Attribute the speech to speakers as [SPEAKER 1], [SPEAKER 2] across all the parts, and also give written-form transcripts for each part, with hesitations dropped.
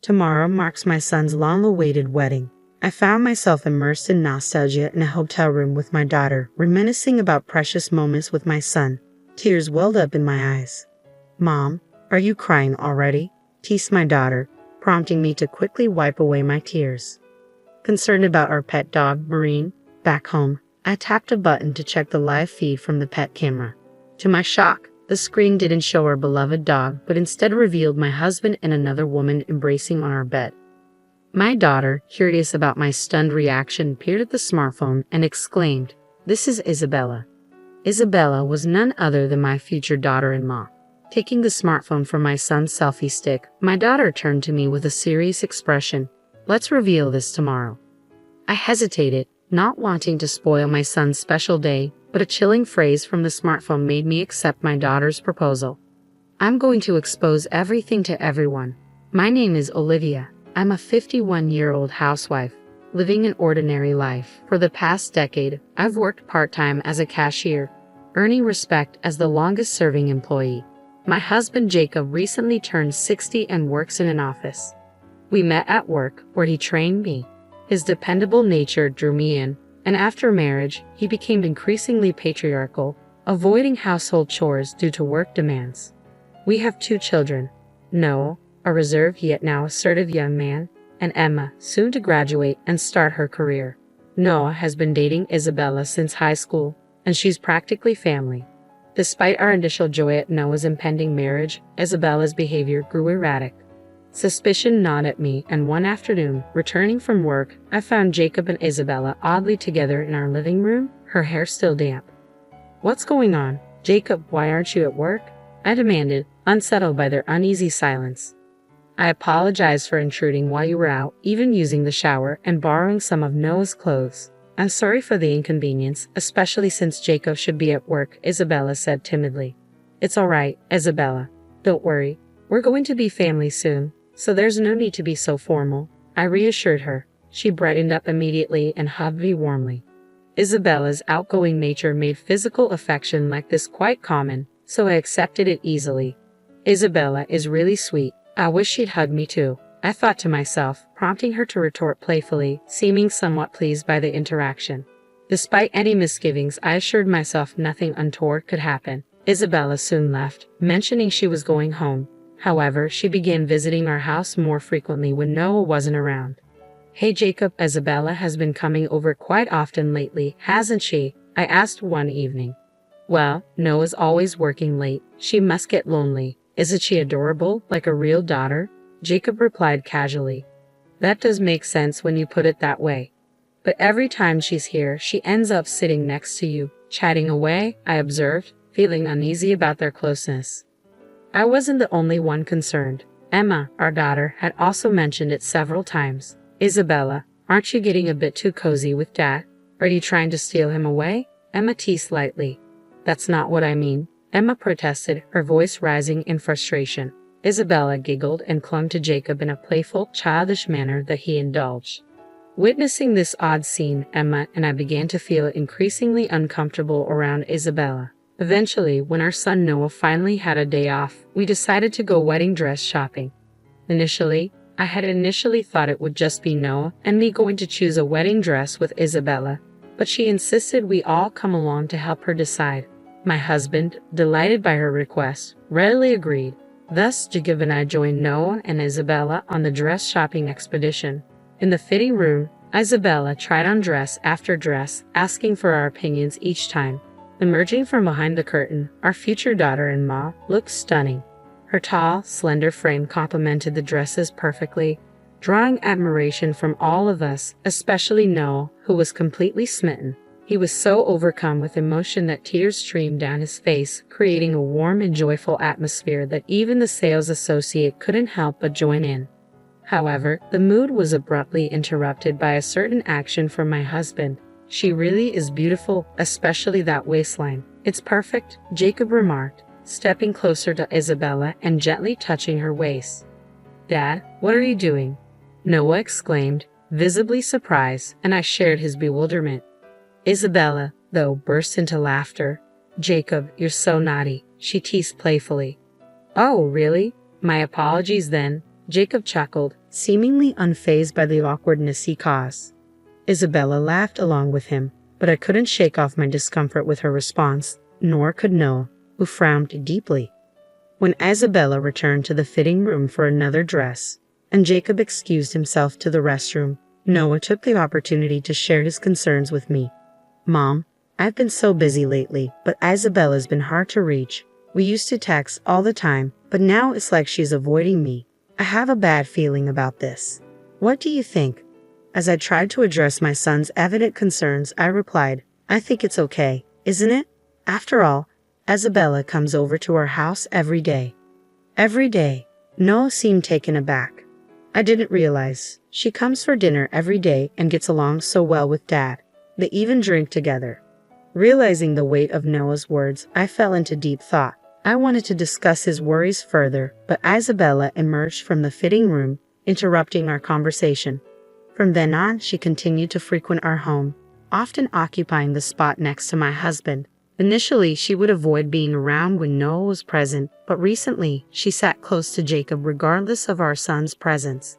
[SPEAKER 1] Tomorrow marks my son's long-awaited wedding. I found myself immersed in nostalgia in a hotel room with my daughter, reminiscing about precious moments with my son. Tears welled up in my eyes. "Mom, are you crying already?" teased my daughter, prompting me to quickly wipe away my tears. Concerned about our pet dog, Marine, back home, I tapped a button to check the live feed from the pet camera. To my shock, the screen didn't show our beloved dog, but instead revealed my husband and another woman embracing on our bed. My daughter, curious about my stunned reaction, peered at the smartphone and exclaimed, "This is Isabella." Isabella was none other than my future daughter-in-law. Taking the smartphone from my son's selfie stick, my daughter turned to me with a serious expression. "Let's reveal this tomorrow." I hesitated, not wanting to spoil my son's special day, but a chilling phrase from the smartphone made me accept my daughter's proposal. "I'm going to expose everything to everyone. My name is Olivia. I'm a 51-year-old housewife, living an ordinary life. For the past decade, I've worked part-time as a cashier, earning respect as the longest-serving employee. My husband Jacob recently turned 60 and works in an office. We met at work, where he trained me. His dependable nature drew me in, and after marriage, he became increasingly patriarchal, avoiding household chores due to work demands. We have 2 children, Noah, a reserved yet now assertive young man, and Emma, soon to graduate and start her career. Noah has been dating Isabella since high school, and she's practically family. Despite our initial joy at Noah's impending marriage, Isabella's behavior grew erratic. Suspicion gnawed at me, and one afternoon, returning from work, I found Jacob and Isabella oddly together in our living room, her hair still damp. "What's going on? Jacob, why aren't you at work?" I demanded, unsettled by their uneasy silence. "I apologized for intruding while you were out, even using the shower and borrowing some of Noah's clothes. I'm sorry for the inconvenience, especially since Jacob should be at work," Isabella said timidly. "It's all right, Isabella. Don't worry. We're going to be family soon, so there's no need to be so formal," I reassured her. She brightened up immediately and hugged me warmly. Isabella's outgoing nature made physical affection like this quite common, so I accepted it easily. "Isabella is really sweet. I wish she'd hug me too," I thought to myself, prompting her to retort playfully, seeming somewhat pleased by the interaction. Despite any misgivings, I assured myself nothing untoward could happen. Isabella soon left, mentioning she was going home. However, she began visiting our house more frequently when Noah wasn't around. "Hey Jacob, Isabella has been coming over quite often lately, hasn't she?" I asked one evening. "Well, Noah's always working late. She must get lonely. Isn't she adorable, like a real daughter?" Jacob replied casually. "That does make sense when you put it that way. But every time she's here, she ends up sitting next to you, chatting away," I observed, feeling uneasy about their closeness. I wasn't the only one concerned. Emma, our daughter, had also mentioned it several times. "Isabella, aren't you getting a bit too cozy with Dad? Are you trying to steal him away?" Emma teased lightly. "That's not what I mean," Emma protested, her voice rising in frustration. Isabella giggled and clung to Jacob in a playful, childish manner that he indulged. Witnessing this odd scene, Emma and I began to feel increasingly uncomfortable around Isabella. Eventually, when our son Noah finally had a day off, we decided to go wedding dress shopping. I had thought it would just be Noah and me going to choose a wedding dress with Isabella, but she insisted we all come along to help her decide. My husband, delighted by her request, readily agreed. Thus, Jacob and I joined Noah and Isabella on the dress shopping expedition. In the fitting room, Isabella tried on dress after dress, asking for our opinions each time. Emerging from behind the curtain, our future daughter-in-law looked stunning. Her tall, slender frame complemented the dresses perfectly, drawing admiration from all of us, especially Noah, who was completely smitten. He was so overcome with emotion that tears streamed down his face, creating a warm and joyful atmosphere that even the sales associate couldn't help but join in. However, the mood was abruptly interrupted by a certain action from my husband. "She really is beautiful, especially that waistline. It's perfect," Jacob remarked, stepping closer to Isabella and gently touching her waist. "Dad, what are you doing?" Noah exclaimed, visibly surprised, and I shared his bewilderment. Isabella, though, burst into laughter. "Jacob, you're so naughty," she teased playfully. "Oh, really? My apologies then," Jacob chuckled, seemingly unfazed by the awkwardness he caused. Isabella laughed along with him, but I couldn't shake off my discomfort with her response, nor could Noah, who frowned deeply. When Isabella returned to the fitting room for another dress, and Jacob excused himself to the restroom, Noah took the opportunity to share his concerns with me. "Mom, I've been so busy lately, but Isabella's been hard to reach. We used to text all the time, but now it's like she's avoiding me. I have a bad feeling about this. What do you think?" As I tried to address my son's evident concerns, I replied, "I think it's okay, isn't it? After all, Isabella comes over to our house every day." "Every day?" Noah seemed taken aback. "I didn't realize. She comes for dinner every day and gets along so well with Dad. They even drink together." Realizing the weight of Noah's words, I fell into deep thought. I wanted to discuss his worries further, but Isabella emerged from the fitting room, interrupting our conversation. From then on, she continued to frequent our home, often occupying the spot next to my husband. Initially, she would avoid being around when Noah was present, but recently, she sat close to Jacob regardless of our son's presence.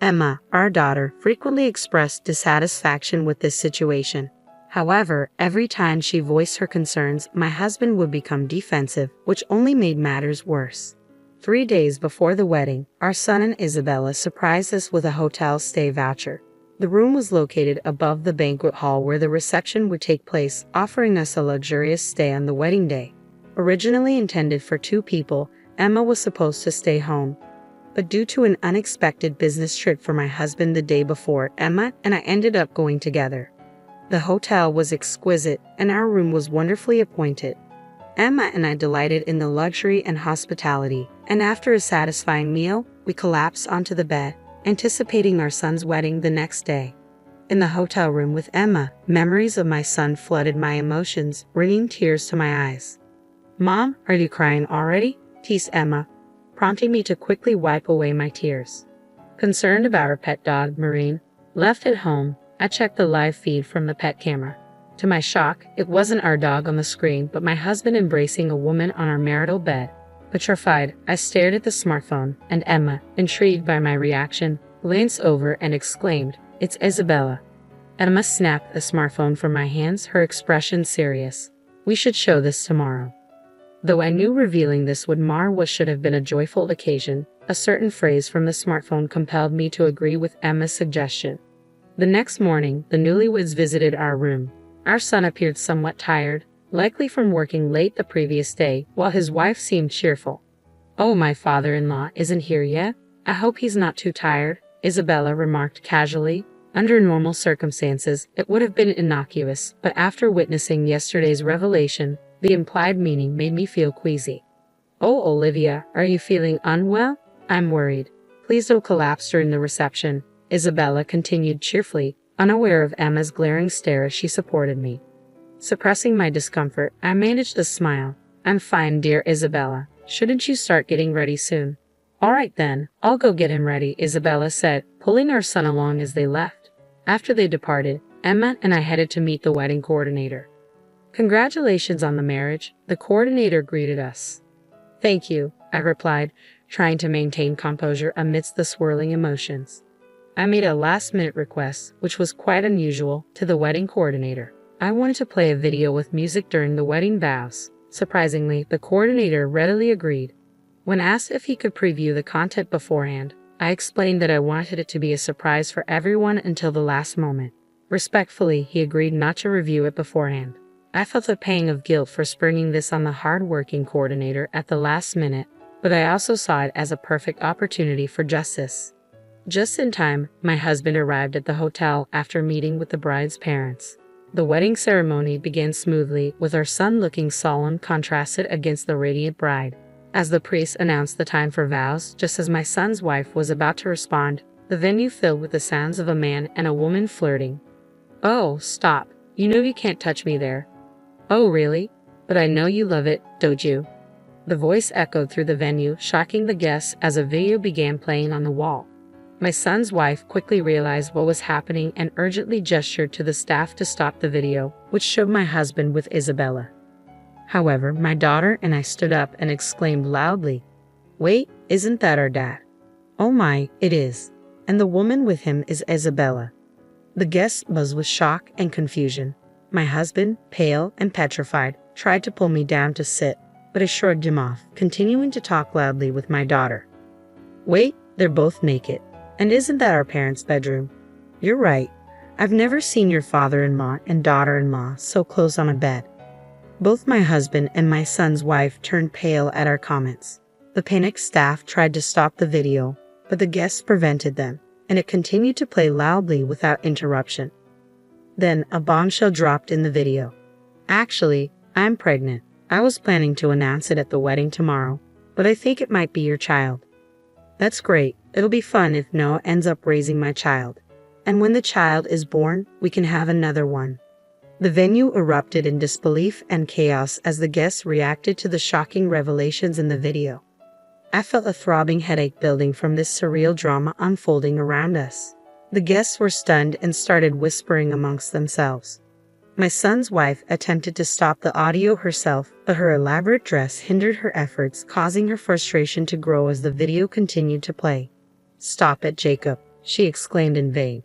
[SPEAKER 1] Emma, our daughter, frequently expressed dissatisfaction with this situation. However, every time she voiced her concerns, my husband would become defensive, which only made matters worse. 3 days before the wedding, our son and Isabella surprised us with a hotel stay voucher. The room was located above the banquet hall where the reception would take place, offering us a luxurious stay on the wedding day. Originally intended for 2 people, Emma was supposed to stay home. But due to an unexpected business trip for my husband the day before, Emma and I ended up going together. The hotel was exquisite, and our room was wonderfully appointed. Emma and I delighted in the luxury and hospitality, and after a satisfying meal, we collapsed onto the bed, anticipating our son's wedding the next day. In the hotel room with Emma, memories of my son flooded my emotions, bringing tears to my eyes. "Mom, are you crying already?" teased Emma, prompting me to quickly wipe away my tears. Concerned about our pet dog, Marine, left at home, I checked the live feed from the pet camera. To my shock, it wasn't our dog on the screen, but my husband embracing a woman on our marital bed. Petrified, I stared at the smartphone, and Emma, intrigued by my reaction, glanced over and exclaimed, "It's Isabella." Emma snapped the smartphone from my hands, her expression serious. "We should show this tomorrow." Though I knew revealing this would mar what should have been a joyful occasion, a certain phrase from the smartphone compelled me to agree with Emma's suggestion. The next morning, the newlyweds visited our room. Our son appeared somewhat tired, likely from working late the previous day, while his wife seemed cheerful. "Oh, my father-in-law isn't here yet? I hope he's not too tired," Isabella remarked casually. Under normal circumstances, it would have been innocuous, but after witnessing yesterday's revelation, the implied meaning made me feel queasy. "Oh, Olivia, are you feeling unwell? I'm worried. Please don't collapse during the reception," Isabella continued cheerfully, unaware of Emma's glaring stare as she supported me. Suppressing my discomfort, I managed a smile. "I'm fine, dear Isabella. Shouldn't you start getting ready soon?" "All right then, I'll go get him ready," Isabella said, pulling our son along as they left. After they departed, Emma and I headed to meet the wedding coordinator. "Congratulations on the marriage," the coordinator greeted us. "Thank you," I replied, trying to maintain composure amidst the swirling emotions. I made a last-minute request, which was quite unusual, to the wedding coordinator. I wanted to play a video with music during the wedding vows. Surprisingly, the coordinator readily agreed. When asked if he could preview the content beforehand, I explained that I wanted it to be a surprise for everyone until the last moment. Respectfully, he agreed not to review it beforehand. I felt a pang of guilt for springing this on the hard-working coordinator at the last minute, but I also saw it as a perfect opportunity for justice. Just in time, my husband arrived at the hotel after meeting with the bride's parents. The wedding ceremony began smoothly, with our son looking solemn contrasted against the radiant bride. As the priest announced the time for vows, just as my son's wife was about to respond, the venue filled with the sounds of a man and a woman flirting. "Oh, stop. You know you can't touch me there." "Oh, really? But I know you love it, don't you?" The voice echoed through the venue, shocking the guests as a video began playing on the wall. My son's wife quickly realized what was happening and urgently gestured to the staff to stop the video, which showed my husband with Isabella. However, my daughter and I stood up and exclaimed loudly, "Wait, isn't that our dad?" "Oh my, it is." and the woman with him is Isabella. The guest buzzed with shock and confusion. My husband, pale and petrified, tried to pull me down to sit, but I shrugged him off, continuing to talk loudly with my daughter. Wait, they're both naked. And isn't that our parents' bedroom? You're right. I've never seen your father-in-law and daughter-in-law so close on a bed. Both my husband and my son's wife turned pale at our comments. The panicked staff tried to stop the video, but the guests prevented them, and it continued to play loudly without interruption. Then a bombshell dropped in the video. Actually, I'm pregnant. I was planning to announce it at the wedding tomorrow, but I think it might be your child. That's great. It'll be fun if Noah ends up raising my child. And when the child is born, we can have another one. The venue erupted in disbelief and chaos as the guests reacted to the shocking revelations in the video. I felt a throbbing headache building from this surreal drama unfolding around us. The guests were stunned and started whispering amongst themselves. My son's wife attempted to stop the audio herself, but her elaborate dress hindered her efforts, causing her frustration to grow as the video continued to play. Stop it, Jacob, she exclaimed in vain.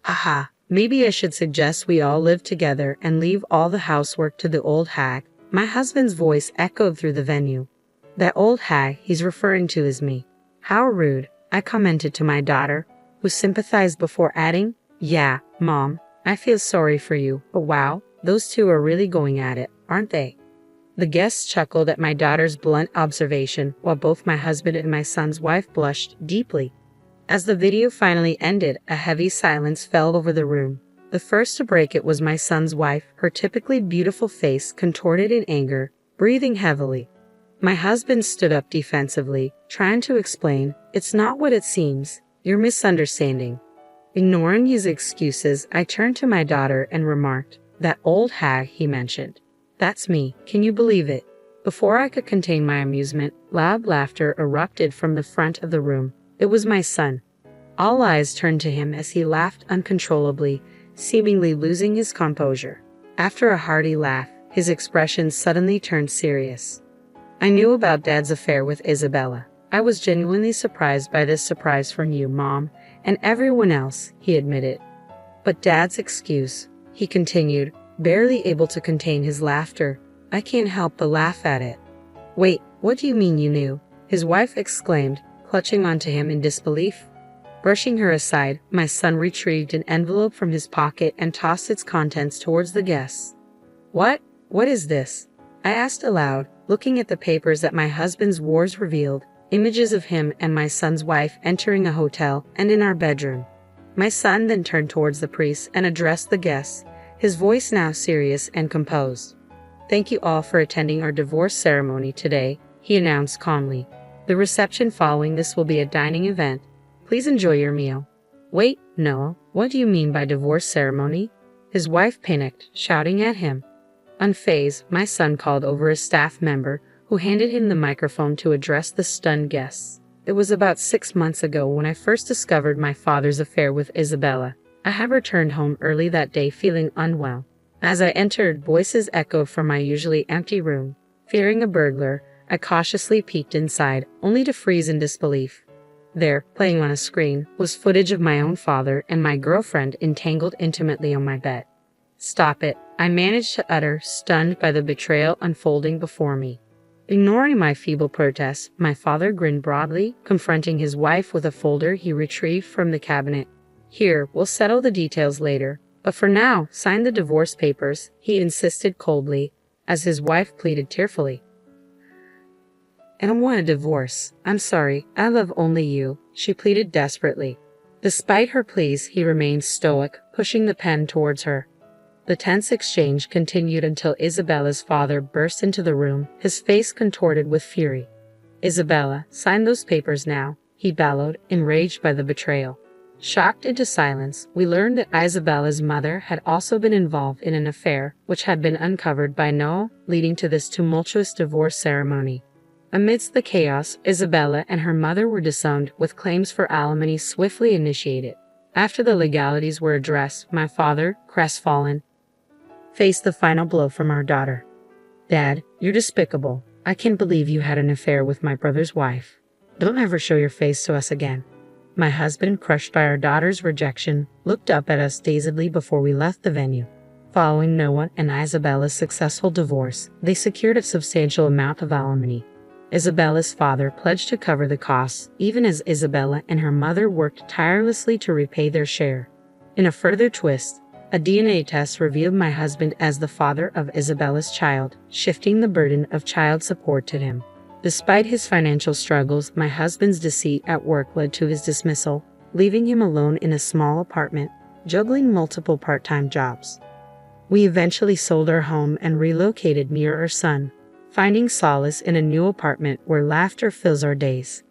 [SPEAKER 1] Aha, maybe I should suggest we all live together and leave all the housework to the old hag. My husband's voice echoed through the venue. That old hag he's referring to is me. How rude, I commented to my daughter, who sympathized before adding, Yeah, Mom, I feel sorry for you, but wow, those two are really going at it, aren't they? The guests chuckled at my daughter's blunt observation, while both my husband and my son's wife blushed deeply. As the video finally ended, a heavy silence fell over the room. The first to break it was my son's wife, her typically beautiful face contorted in anger, breathing heavily. My husband stood up defensively, trying to explain, It's not what it seems. You're misunderstanding. Ignoring his excuses, I turned to my daughter and remarked, That old hag he mentioned. That's me, can you believe it? Before I could contain my amusement, loud laughter erupted from the front of the room. It was my son. All eyes turned to him as he laughed uncontrollably, seemingly losing his composure. After a hearty laugh, his expression suddenly turned serious. I knew about Dad's affair with Isabella. I was genuinely surprised by this surprise from you, Mom, and everyone else, he admitted. But Dad's excuse, he continued, barely able to contain his laughter. I can't help but laugh at it. Wait, what do you mean you knew? His wife exclaimed, clutching onto him in disbelief. Brushing her aside, my son retrieved an envelope from his pocket and tossed its contents towards the guests. What? What is this? I asked aloud, looking at the papers that my husband's wars revealed, images of him and my son's wife entering a hotel and in our bedroom. My son then turned towards the priest and addressed the guests, his voice now serious and composed. Thank you all for attending our divorce ceremony today, he announced calmly. The reception following this will be a dining event. Please enjoy your meal. Wait, Noah, what do you mean by divorce ceremony? His wife panicked, shouting at him. Unfazed, my son called over a staff member, who handed him the microphone to address the stunned guests. It was about 6 months ago when I first discovered my father's affair with Isabella. I had returned home early that day feeling unwell. As I entered, voices echoed from my usually empty room. Fearing a burglar, I cautiously peeked inside, only to freeze in disbelief. There, playing on a screen, was footage of my own father and my girlfriend entangled intimately on my bed. Stop it, I managed to utter, stunned by the betrayal unfolding before me. Ignoring my feeble protests, my father grinned broadly, confronting his wife with a folder he retrieved from the cabinet. Here, we'll settle the details later, but for now, sign the divorce papers, he insisted coldly, as his wife pleaded tearfully. I don't want a divorce. I'm sorry, I love only you, she pleaded desperately. Despite her pleas, he remained stoic, pushing the pen towards her. The tense exchange continued until Isabella's father burst into the room, his face contorted with fury. Isabella, sign those papers now, he bellowed, enraged by the betrayal. Shocked into silence, we learned that Isabella's mother had also been involved in an affair which had been uncovered by Noah, leading to this tumultuous divorce ceremony. Amidst the chaos, Isabella and her mother were disowned, with claims for alimony swiftly initiated. After the legalities were addressed, my father, crestfallen, faced the final blow from our daughter. Dad, you're despicable. I can't believe you had an affair with my brother's wife. Don't ever show your face to us again. My husband, crushed by our daughter's rejection, looked up at us dazedly before we left the venue. Following Noah and Isabella's successful divorce, they secured a substantial amount of alimony. Isabella's father pledged to cover the costs, even as Isabella and her mother worked tirelessly to repay their share. In a further twist, a DNA test revealed my husband as the father of Isabella's child, shifting the burden of child support to him. Despite his financial struggles, my husband's deceit at work led to his dismissal, leaving him alone in a small apartment, juggling multiple part-time jobs. We eventually sold our home and relocated near our son, finding solace in a new apartment where laughter fills our days.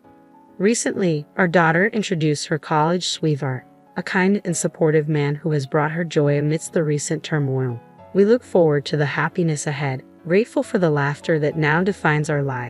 [SPEAKER 1] Recently, our daughter introduced her college sweetheart, a kind and supportive man who has brought her joy amidst the recent turmoil. We look forward to the happiness ahead, grateful for the laughter that now defines our lives.